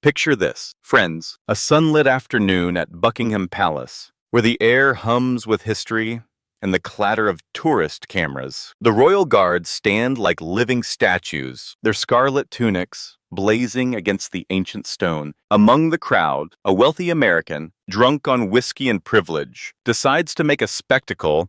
Picture this, friends, a sunlit afternoon at Buckingham Palace, where the air hums with history and the clatter of tourist cameras. The royal guards stand like living statues, their scarlet tunics blazing against the ancient stone. Among the crowd, a wealthy American, drunk on whiskey and privilege, decides to make a spectacle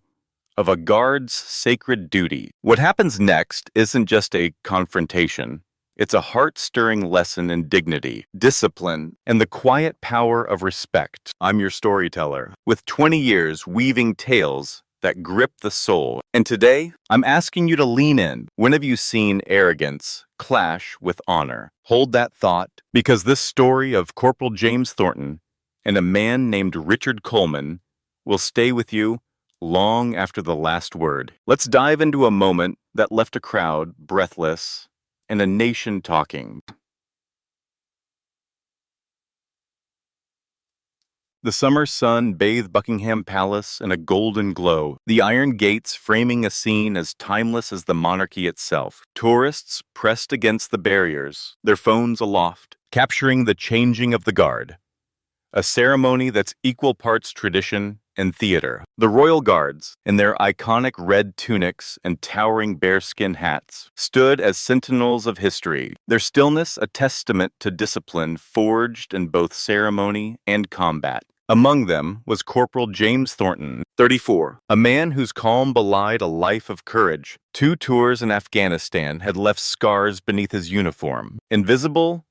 of a guard's sacred duty. What happens next isn't just a confrontation. It's a heart-stirring lesson in dignity, discipline, and the quiet power of respect. I'm your storyteller, with 20 years weaving tales that grip the soul. And today, I'm asking you to lean in. When have you seen arrogance clash with honor? Hold that thought, because this story of Corporal James Thornton and a man named Richard Coleman will stay with you long after the last word. Let's dive into a moment that left a crowd breathless and a nation talking. The summer sun bathed Buckingham Palace in a golden glow, the iron gates framing a scene as timeless as the monarchy itself. Tourists pressed against the barriers, their phones aloft, capturing the changing of the guard. A ceremony that's equal parts tradition and theater. The royal guards, in their iconic red tunics and towering bearskin hats, stood as sentinels of history, their stillness a testament to discipline forged in both ceremony and combat. Among them was Corporal James Thornton, 34, a man whose calm belied a life of courage. 2 tours in Afghanistan had left scars beneath his uniform, invisible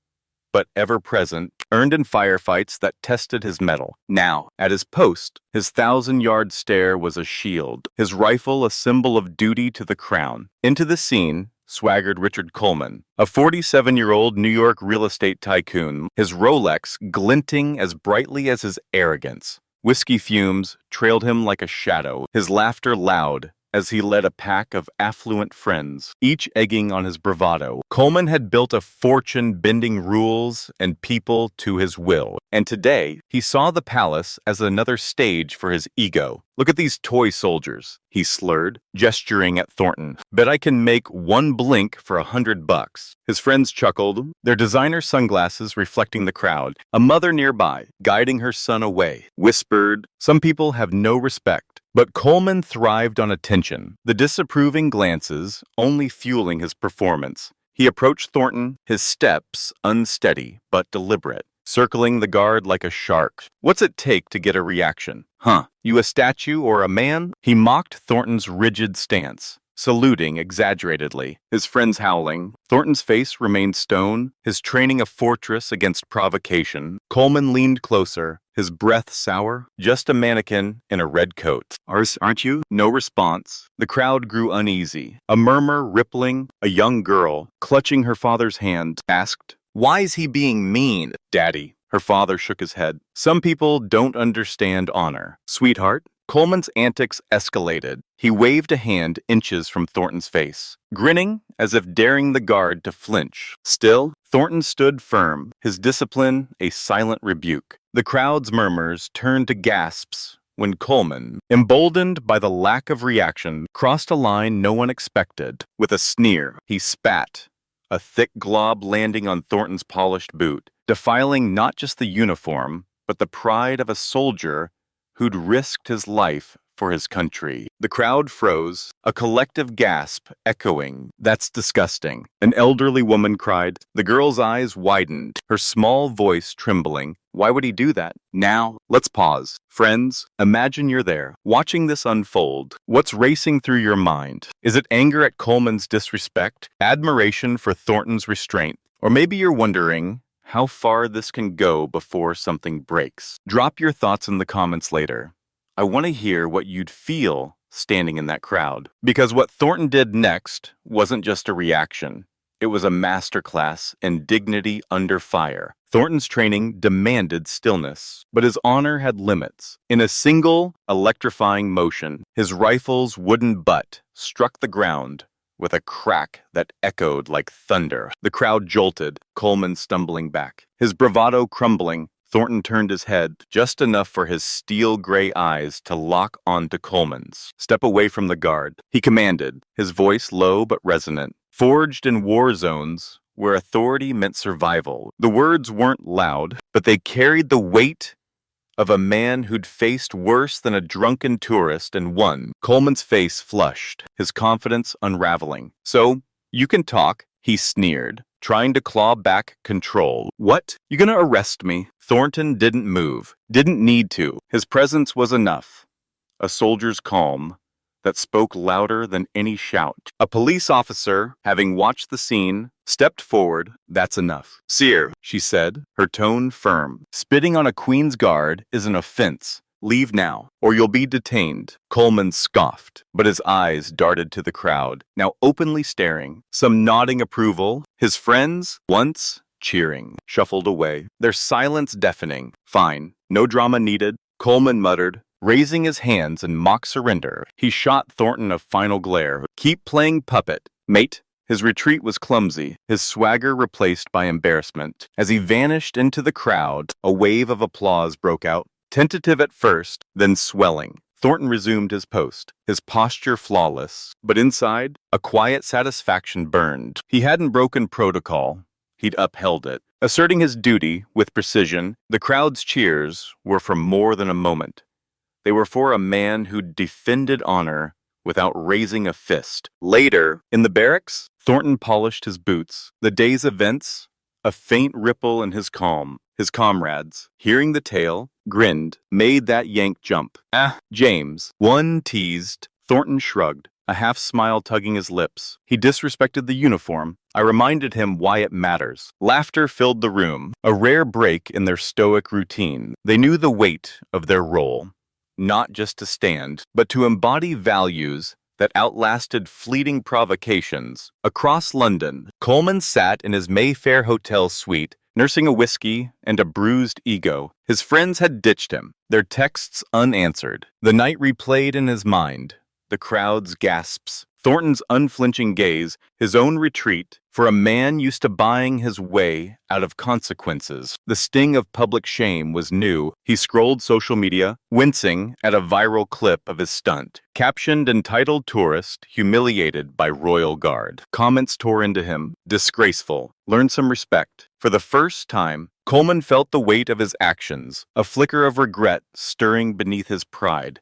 but ever-present, earned in firefights that tested his mettle. Now, at his post, his 1,000-yard stare was a shield, his rifle a symbol of duty to the crown. Into the scene swaggered Richard Coleman, a 47-year-old New York real estate tycoon, his Rolex glinting as brightly as his arrogance. Whiskey fumes trailed him like a shadow, his laughter loud as he led a pack of affluent friends, each egging on his bravado. Coleman had built a fortune bending rules and people to his will, and today he saw the palace as another stage for his ego. "Look at these toy soldiers," he slurred, gesturing at Thornton. "Bet I can make one blink for $100. His friends chuckled, their designer sunglasses reflecting the crowd. A mother nearby, guiding her son away, whispered, "Some people have no respect." But Coleman thrived on attention, the disapproving glances only fueling his performance. He approached Thornton, his steps unsteady but deliberate, circling the guard like a shark. "What's it take to get a reaction? Huh? You a statue or a man?" He mocked Thornton's rigid stance, saluting exaggeratedly, his friends howling. Thornton's face remained stone, his training a fortress against provocation. Coleman leaned closer, his breath sour. "Just a mannequin in a red coat. Aren't you?" No response. The crowd grew uneasy, a murmur rippling. A young girl, clutching her father's hand, asked, "Why's he being mean, Daddy?" Her father shook his head. "Some people don't understand honor." "Sweetheart?" Coleman's antics escalated. He waved a hand inches from Thornton's face, grinning as if daring the guard to flinch. Still, Thornton stood firm, his discipline a silent rebuke. The crowd's murmurs turned to gasps when Coleman, emboldened by the lack of reaction, crossed a line no one expected. With a sneer, he spat, a thick glob landing on Thornton's polished boot, defiling not just the uniform, but the pride of a soldier who'd risked his life for his country. The crowd froze, a collective gasp echoing, "That's disgusting." An elderly woman cried. The girl's eyes widened, her small voice trembling. "Why would he do that?" Now, let's pause. Friends, imagine you're there, watching this unfold. What's racing through your mind? Is it anger at Coleman's disrespect, admiration for Thornton's restraint, or maybe you're wondering how far this can go before something breaks? Drop your thoughts in the comments later. I want to hear what you'd feel standing in that crowd. Because what Thornton did next wasn't just a reaction. It was a masterclass in dignity under fire. Thornton's training demanded stillness, but his honor had limits. In a single, electrifying motion, his rifle's wooden butt struck the ground with a crack that echoed like thunder. The crowd jolted, Coleman stumbling back. His bravado crumbling, Thornton turned his head just enough for his steel-gray eyes to lock onto Coleman's. "Step away from the guard," he commanded, his voice low but resonant. Forged in war zones, where authority meant survival. The words weren't loud, but they carried the weight of a man who'd faced worse than a drunken tourist and won. Coleman's face flushed, his confidence unraveling. "So, you can talk," he sneered, trying to claw back control. "What? You gonna arrest me?" Thornton didn't move, didn't need to. His presence was enough. A soldier's calm that spoke louder than any shout. A police officer, having watched the scene, stepped forward. "That's enough." "Sir," she said, her tone firm. "Spitting on a Queen's Guard is an offense. Leave now, or you'll be detained." Coleman scoffed, but his eyes darted to the crowd, now openly staring, some nodding approval. His friends, once cheering, shuffled away, their silence deafening. "Fine, no drama needed," Coleman muttered. Raising his hands in mock surrender, he shot Thornton a final glare. "Keep playing puppet, mate." His retreat was clumsy, his swagger replaced by embarrassment. As he vanished into the crowd, a wave of applause broke out, tentative at first, then swelling. Thornton resumed his post, his posture flawless, but inside, a quiet satisfaction burned. He hadn't broken protocol, he'd upheld it. Asserting his duty with precision, the crowd's cheers were for more than a moment. They were for a man who defended honor without raising a fist. Later, in the barracks, Thornton polished his boots. The day's events, a faint ripple in his calm. His comrades, hearing the tale, grinned, made that yank jump. "Ah, James," one teased. Thornton shrugged, a half-smile tugging his lips. He disrespected the uniform. I reminded him why it matters. Laughter filled the room, a rare break in their stoic routine. They knew the weight of their role. Not just to stand, but to embody values that outlasted fleeting provocations. Across London, Coleman sat in his Mayfair hotel suite, nursing a whiskey and a bruised ego. His friends had ditched him, their texts unanswered. The night replayed in his mind, the crowd's gasps, Thornton's unflinching gaze, his own retreat. For a man used to buying his way out of consequences, the sting of public shame was new. He scrolled social media, wincing at a viral clip of his stunt, captioned "Entitled Tourist Humiliated by Royal Guard." Comments tore into him. "Disgraceful. Learn some respect." For the first time, Coleman felt the weight of his actions, a flicker of regret stirring beneath his pride.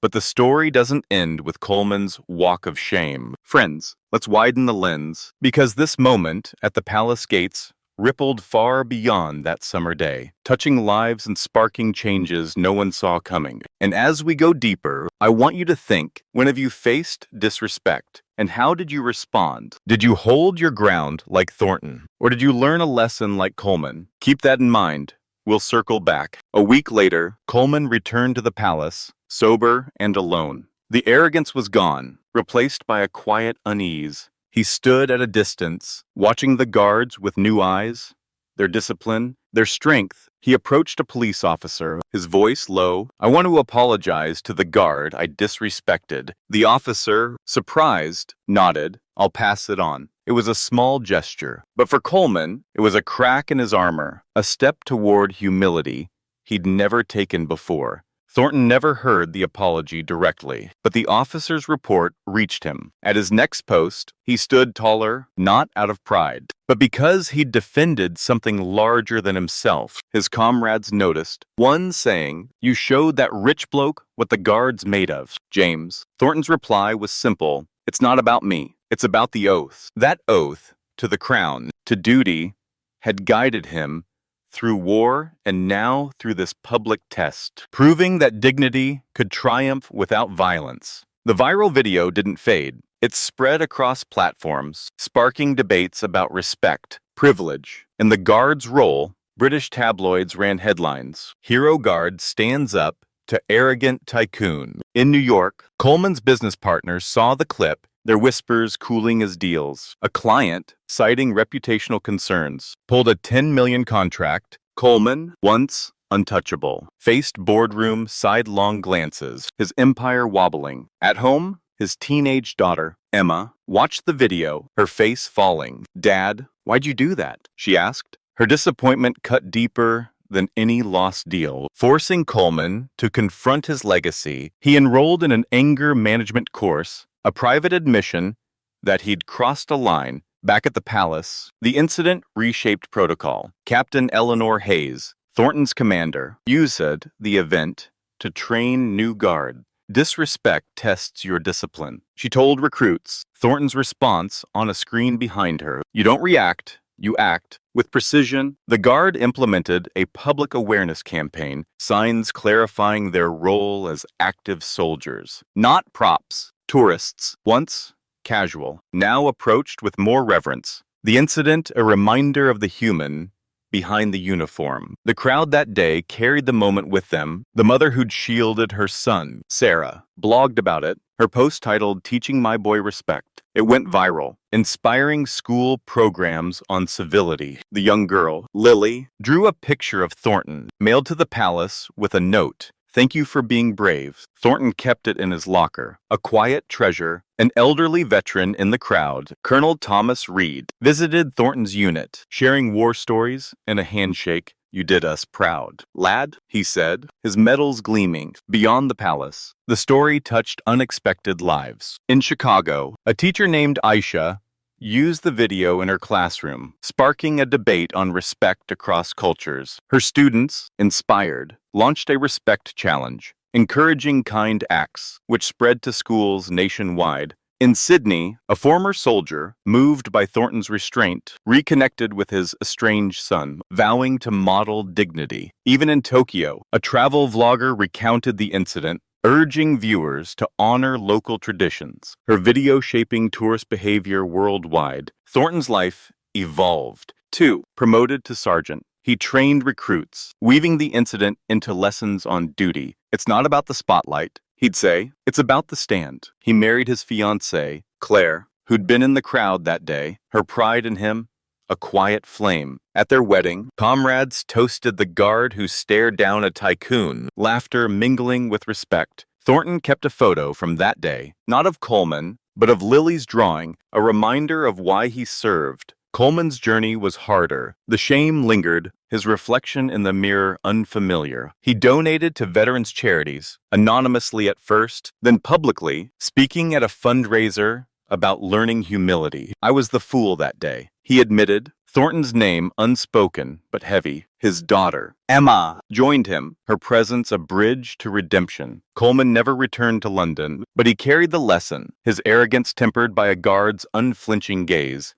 But the story doesn't end with Coleman's walk of shame. Friends, let's widen the lens, because this moment at the palace gates rippled far beyond that summer day, touching lives and sparking changes no one saw coming. And as we go deeper, I want you to think, when have you faced disrespect? And how did you respond? Did you hold your ground like Thornton? Or did you learn a lesson like Coleman? Keep that in mind. We'll circle back. A week later, Coleman returned to the palace, sober and alone. The arrogance was gone, replaced by a quiet unease. He stood at a distance, watching the guards with new eyes, their discipline, their strength. He approached a police officer, his voice low. "I want to apologize to the guard I disrespected." The officer, surprised, nodded. "I'll pass it on." It was a small gesture, but for Coleman, it was a crack in his armor, a step toward humility he'd never taken before. Thornton never heard the apology directly, but the officer's report reached him. At his next post, he stood taller, not out of pride, but because he'd defended something larger than himself. His comrades noticed, one saying, "You showed that rich bloke what the guard's made of." James. Thornton's reply was simple. "It's not about me. It's about the oath." That oath, to the crown, to duty, had guided him through war and now through this public test, proving that dignity could triumph without violence. The viral video didn't fade. It spread across platforms, sparking debates about respect, privilege, and the guard's role. British tabloids ran headlines. "Hero Guard stands up to arrogant tycoon." In New York, Coleman's business partners saw the clip, their whispers cooling his deals. A client, citing reputational concerns, pulled a $10 million contract. Coleman, once untouchable, faced boardroom sidelong glances, his empire wobbling. At home, his teenage daughter, Emma, watched the video, her face falling. "Dad, why'd you do that?" she asked. Her disappointment cut deeper than any lost deal. Forcing Coleman to confront his legacy, he enrolled in an anger management course, a private admission that he'd crossed a line Back at the palace, the incident reshaped protocol. Captain Eleanor Hayes, Thornton's commander, used the event to train new guard. Disrespect tests your discipline. She told recruits, Thornton's response on a screen behind her. You don't react, you act. With precision, the Guard implemented a public awareness campaign, signs clarifying their role as active soldiers, not props. Tourists, once casual, now approached with more reverence. The incident, a reminder of the human behind the uniform. The crowd that day carried the moment with them. The mother who'd shielded her son, Sarah, blogged about it. Her post titled Teaching My Boy Respect. It went viral, inspiring school programs on civility. The young girl, Lily, drew a picture of Thornton, mailed to the palace with a note. Thank you for being brave. Thornton kept it in his locker, a quiet treasure. An elderly veteran in the crowd, Colonel Thomas Reed, visited Thornton's unit, sharing war stories and a handshake. You did us proud. Lad, he said, his medals gleaming. Beyond the palace, the story touched unexpected lives. In Chicago, a teacher named Aisha used the video in her classroom, sparking a debate on respect across cultures. Her students, inspired, launched a respect challenge, encouraging kind acts, which spread to schools nationwide. In Sydney, a former soldier, moved by Thornton's restraint, reconnected with his estranged son, vowing to model dignity. Even in Tokyo, a travel vlogger recounted the incident, urging viewers to honor local traditions. Her video shaping tourist behavior worldwide. Thornton's life evolved. 2. Promoted to sergeant. He trained recruits, weaving the incident into lessons on duty. It's not about the spotlight, he'd say. It's about the stand. He married his fiancée, Claire, who'd been in the crowd that day. Her pride in him, a quiet flame. At their wedding, comrades toasted the guard who stared down a tycoon, laughter mingling with respect. Thornton kept a photo from that day, not of Coleman, but of Lily's drawing, a reminder of why he served. Coleman's journey was harder. The shame lingered, his reflection in the mirror unfamiliar. He donated to veterans' charities, anonymously at first, then publicly, speaking at a fundraiser about learning humility. I was the fool that day, he admitted, Thornton's name unspoken but heavy. His daughter, Emma, joined him, her presence a bridge to redemption. Coleman never returned to London, but he carried the lesson, his arrogance tempered by a guard's unflinching gaze.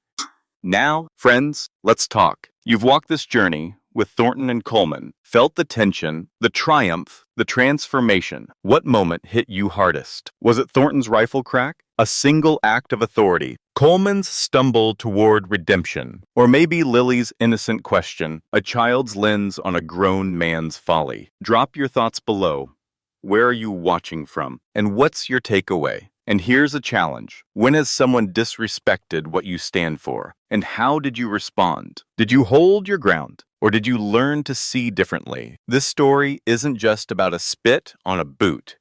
Now, friends, let's talk. You've walked this journey with Thornton and Coleman, felt the tension, the triumph, the transformation. What moment hit you hardest? Was it Thornton's rifle crack? A single act of authority? Coleman's stumble toward redemption? Or maybe Lily's innocent question, a child's lens on a grown man's folly? Drop your thoughts below. Where are you watching from? And what's your takeaway? And here's a challenge. When has someone disrespected what you stand for? And how did you respond? Did you hold your ground? Or did you learn to see differently? This story isn't just about a spit on a boot.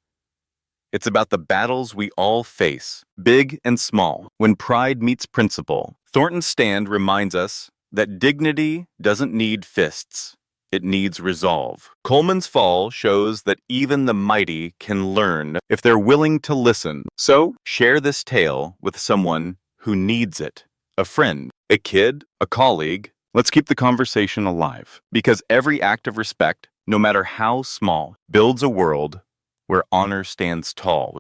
It's about the battles we all face, big and small, when pride meets principle. Thornton's stand reminds us that dignity doesn't need fists. It needs resolve. Coleman's fall shows that even the mighty can learn if they're willing to listen. So, share this tale with someone who needs it. A friend, a kid, a colleague. Let's keep the conversation alive. Because every act of respect, no matter how small, builds a world where honor stands tall.